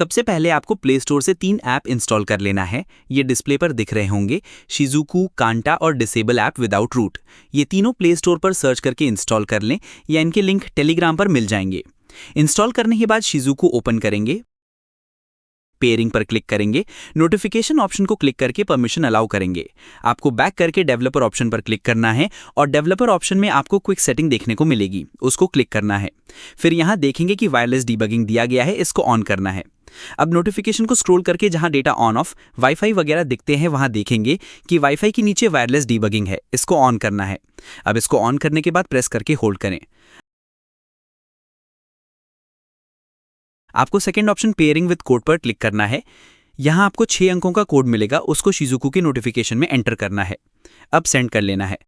सबसे पहले आपको प्ले स्टोर से 3 ऐप इंस्टॉल कर लेना है। ये डिस्प्ले पर दिख रहे होंगे, शिजुकू, कांटा और डिसेबल ऐप विदाउट रूट। ये तीनों प्ले स्टोर पर सर्च करके इंस्टॉल कर लें या इनके लिंक टेलीग्राम पर मिल जाएंगे। इंस्टॉल करने के बाद शिजुकू ओपन करेंगे, पेयरिंग पर क्लिक करेंगे, नोटिफिकेशन ऑप्शन को क्लिक करके परमिशन अलाउ करेंगे। आपको बैक करके डेवलपर ऑप्शन पर क्लिक करना है और डेवलपर ऑप्शन में आपको क्विक सेटिंग देखने को मिलेगी, उसको क्लिक करना है। फिर यहाँ देखेंगे कि वायरलेस डीबगिंग दिया गया है, इसको ऑन करना है। अब नोटिफिकेशन को स्क्रॉल करके जहां डेटा ऑन ऑफ वाईफाई वगैरह दिखते हैं वहां देखेंगे कि वाईफाई के नीचे वायरलेस डीबगिंग है, इसको ऑन करना है। अब इसको ऑन करने के बाद प्रेस करके होल्ड करें। आपको second option pairing with code पर क्लिक करना है। यहां आपको 6 अंकों का कोड मिलेगा, उसको शिजुकू के नोटिफिकेशन में एंटर करना है। अब सेंड कर लेना है।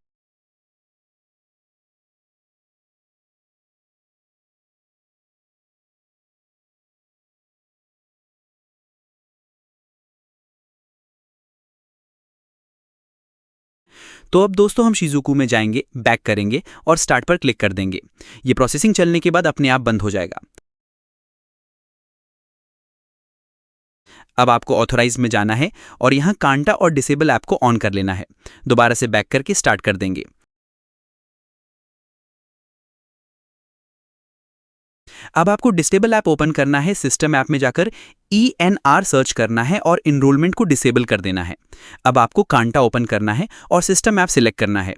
तो अब दोस्तों हम शिजुकू में जाएंगे, बैक करेंगे और स्टार्ट पर क्लिक कर देंगे। ये प्रोसेसिंग चलने के बाद अपने आप बंद हो जाएगा। अब आपको ऑथोराइज में जाना है और यहां कांटा और डिसेबल ऐप को ऑन कर लेना है। दोबारा से बैक करके स्टार्ट कर देंगे। अब आपको डिसेबल ऐप ओपन करना है। सिस्टम ऐप में जाकर ENR सर्च करना है और इनरोलमेंट को डिसेबल कर देना है। अब आपको कांटा ओपन करना है और सिस्टम ऐप सिलेक्ट करना है।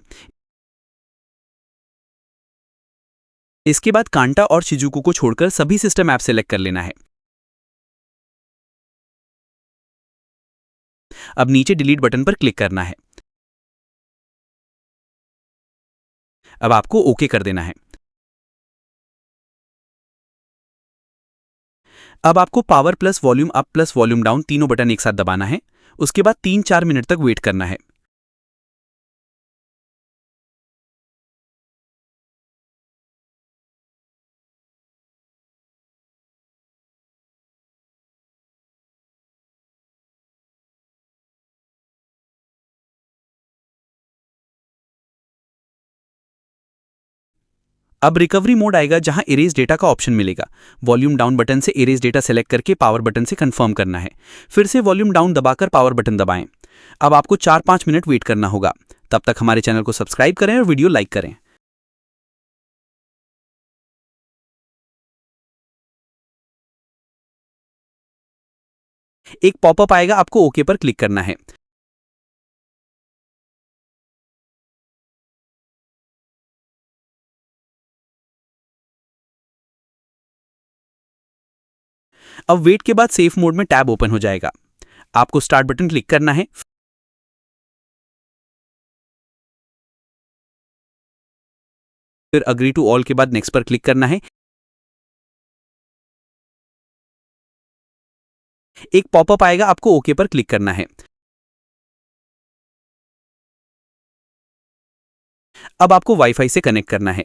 इसके बाद कांटा और शिजुकू को छोड़कर सभी सिस्टम ऐप सिलेक्ट कर लेना है। अब नीचे डिलीट बटन पर क्लिक करना है। अब आपको ओके कर देना है। अब आपको power plus volume up plus volume down तीनों बटन एक साथ दबाना है। उसके बाद 3-4 मिनट तक वेट करना है। अब रिकवरी मोड आएगा जहां इरेज डेटा का ऑप्शन मिलेगा। वॉल्यूम डाउन बटन से इरेज डेटा सेलेक्ट करके पावर बटन से कंफर्म करना है। फिर से वॉल्यूम डाउन दबाकर पावर बटन दबाएं। अब आपको 4-5 मिनट वेट करना होगा। तब तक हमारे चैनल को सब्सक्राइब करें और वीडियो लाइक करें। एक पॉपअप आएगा, आपको ओके पर क्लिक करना है। अब वेट के बाद सेफ मोड में टैब ओपन हो जाएगा। आपको स्टार्ट बटन क्लिक करना है। फिर अग्री टू ऑल के बाद नेक्स्ट पर क्लिक करना है। एक पॉपअप आएगा, आपको ओके पर क्लिक करना है। अब आपको वाईफाई से कनेक्ट करना है।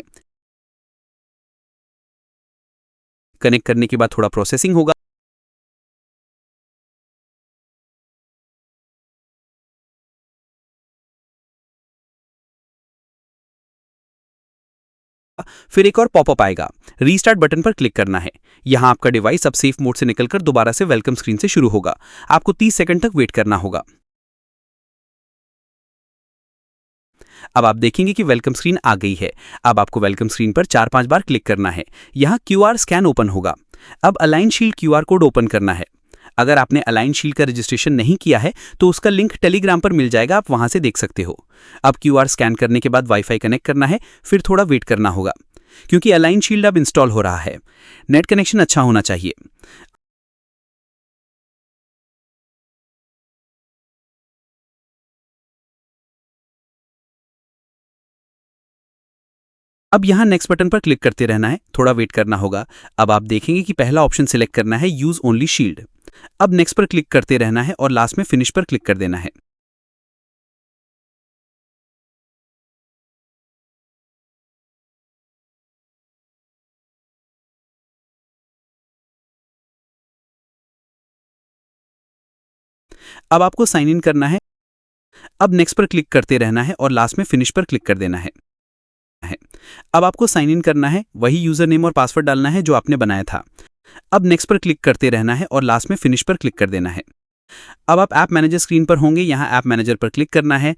कनेक्ट करने के बाद थोड़ा प्रोसेसिंग होगा। फिर एक और पॉपअप आएगा। रीस्टार्ट बटन पर क्लिक करना है। यहां आपका डिवाइस अब सेफ मोड से निकलकर दोबारा से वेलकम स्क्रीन से शुरू होगा। आपको 30 सेकंड तक वेट करना होगा। अब आप देखेंगे कि वेलकम स्क्रीन आ गई है। अब आपको वेलकम स्क्रीन पर 4-5 बार क्लिक करना है। यहां QR स्कैन ओपन होगा। अब align shield QR code open करना है। अगर आपने अलाइन शील्ड का रजिस्ट्रेशन नहीं किया है तो उसका लिंक टेलीग्राम पर मिल जाएगा, आप वहां से देख सकते हो। अब QR स्कैन करने के बाद वाईफाई कनेक्ट करना है, फिर थोड़ा वेट करना होगा क्योंकि अलाइन शील्ड अब इंस्टॉल हो रहा है। नेट कनेक्शन अच्छा होना चाहिए। अब यहां नेक्स्ट बटन पर क्लिक करते रहना है, थोड़ा वेट करना होगा। अब आप देखेंगे कि पहला ऑप्शन सिलेक्ट करना है, यूज ओनली शील्ड। अब नेक्स्ट पर क्लिक करते रहना है और लास्ट में फिनिश पर क्लिक कर देना है। अब आपको साइन इन करना है। अब नेक्स्ट पर क्लिक करते रहना है और लास्ट में फिनिश पर क्लिक कर देना है। अब आपको साइन इन करना है, वही यूजर नेम और पासवर्ड डालना है जो आपने बनाया था। अब नेक्स्ट पर क्लिक करते रहना है और लास्ट में फिनिश पर क्लिक कर देना है। अब आप ऐप मैनेजर स्क्रीन पर होंगे, यहाँ ऐप मैनेजर पर क्लिक करना है।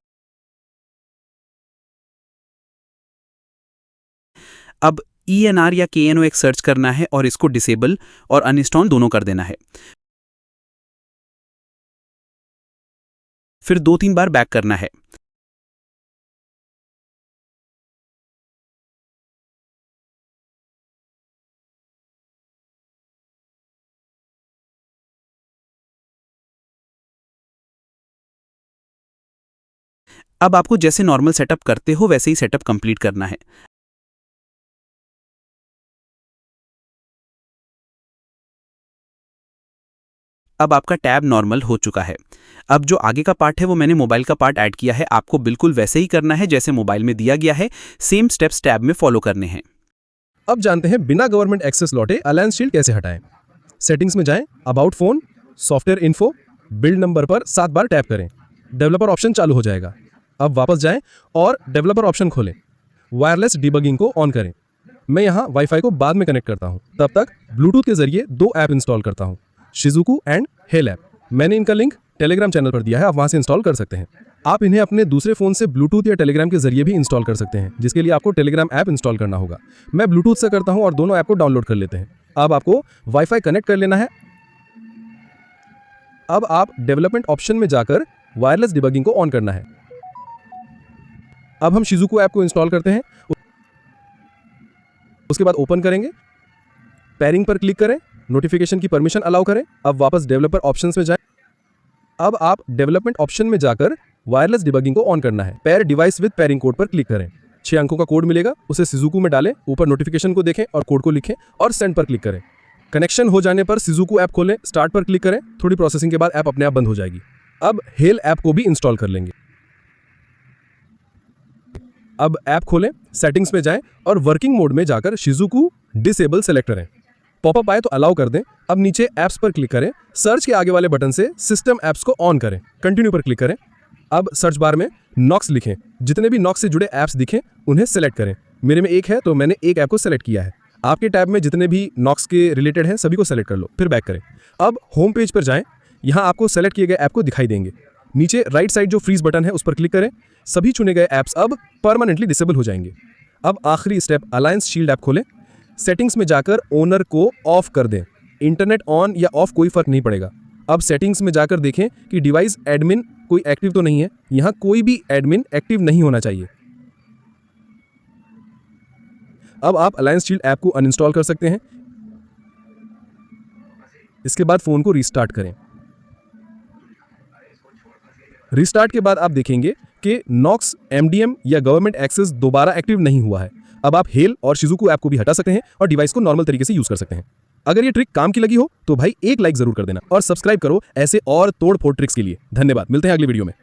अब ENR या KNOX सर्च करना है और इसको डिसेबल और अनइंस्टॉल दोनों कर देना है। फिर 2-3 बार बैक करना है। अब आपको जैसे नॉर्मल सेटअप करते हो वैसे ही सेटअप कंप्लीट करना है। अब आपका टैब नॉर्मल हो चुका है। अब जो आगे का पार्ट है वो मैंने मोबाइल का पार्ट ऐड किया है, आपको बिल्कुल वैसे ही करना है जैसे मोबाइल में दिया गया है, सेम स्टेप्स टैब में फॉलो करने हैं। अब जानते हैं बिना गवर्नमेंट एक्सेस लौटे अलायंस शील्ड कैसे हटाएं। सेटिंग्स में जाएं, about phone, software info, build number पर 7 बार टैप करें। डेवलपर ऑप्शन चालू हो जाएगा। अब वापस जाएं और डेवलपर ऑप्शन खोलें। वायरलेस डिबगिंग को ऑन करें। मैं यहाँ वाईफाई को बाद में कनेक्ट करता हूँ, तब तक ब्लूटूथ के जरिए 2 ऐप इंस्टॉल करता हूँ, शिजुकू एंड हेल ऐप। मैंने इनका लिंक टेलीग्राम चैनल पर दिया है, आप वहाँ से इंस्टॉल कर सकते हैं। आप इन्हें अपने दूसरे फ़ोन से ब्लूटूथ या टेलीग्राम के जरिए भी इंस्टॉल कर सकते हैं, जिसके लिए आपको टेलीग्राम ऐप इंस्टॉल करना होगा। मैं ब्लूटूथ से करता हूँ और दोनों ऐप को डाउनलोड कर लेते हैं। अब आपको वाईफाई कनेक्ट कर लेना है। अब आप डेवलपमेंट ऑप्शन में जाकर वायरलेस डिबगिंग को ऑन करना है। अब हम शिजुकू ऐप को इंस्टॉल करते हैं, उसके बाद ओपन करेंगे, पेयरिंग पर क्लिक करें, नोटिफिकेशन की परमिशन अलाउ करें। अब वापस डेवलपर ऑप्शंस में जाएं। अब आप डेवलपमेंट ऑप्शन में जाकर वायरलेस डिबगिंग को ऑन करना है। Pair device with pairing code पर क्लिक करें। 6 अंकों का कोड मिलेगा, उसे शिजुकू में डालें, ऊपर नोटिफिकेशन को देखें और कोड को लिखें और सेंड पर क्लिक करें। कनेक्शन हो जाने पर शिजुकू ऐप खोलें, स्टार्ट पर क्लिक करें। थोड़ी प्रोसेसिंग के बाद ऐप अपने आप बंद हो जाएगी। अब हेल ऐप को भी इंस्टॉल कर लेंगे। अब ऐप खोलें, सेटिंग्स में जाएं और वर्किंग मोड में जाकर शिजुकू डिसेबल सेलेक्ट करें। पॉपअप आए तो अलाउ कर दें। अब नीचे ऐप्स पर क्लिक करें, सर्च के आगे वाले बटन से सिस्टम ऐप्स को ऑन करें, कंटिन्यू पर क्लिक करें। अब सर्च बार में नॉक्स लिखें, जितने भी नॉक्स से जुड़े ऐप्स दिखें उन्हें सेलेक्ट करें। मेरे में एक है तो मैंने एक ऐप को सेलेक्ट किया है। आपके टैब में जितने भी नॉक्स के रिलेटेड हैं सभी को सेलेक्ट कर लो, फिर बैक करें। अब होम पेज पर जाएं, यहाँ आपको सेलेक्ट किए गए ऐप को दिखाई देंगे। नीचे राइट साइड जो फ्रीज बटन है उस पर क्लिक करें। सभी चुने गए ऐप्स अब परमानेंटली डिसेबल हो जाएंगे। अब आखिरी स्टेप अलायंस शील्ड ऐप खोलें, सेटिंग्स में जाकर ओनर को ऑफ कर दें। इंटरनेट ऑन या ऑफ कोई फर्क नहीं पड़ेगा। अब सेटिंग्स में जाकर देखें कि डिवाइस एडमिन कोई एक्टिव तो नहीं है। यहाँ कोई भी एडमिन एक्टिव नहीं होना चाहिए। अब आप अलायंस शील्ड ऐप को अनइंस्टॉल कर सकते हैं। इसके बाद फोन को रीस्टार्ट करें। रीस्टार्ट के बाद आप देखेंगे कि नॉक्स, MDM या गवर्नमेंट एक्सेस दोबारा एक्टिव नहीं हुआ है। अब आप हेल और शिजुकू ऐप को भी हटा सकते हैं और डिवाइस को नॉर्मल तरीके से यूज कर सकते हैं। अगर ये ट्रिक काम की लगी हो तो भाई एक लाइक जरूर कर देना और सब्सक्राइब करो ऐसे और तोड़ फोड़ ट्रिक्स के लिए। धन्यवाद, मिलते हैं अगली वीडियो में।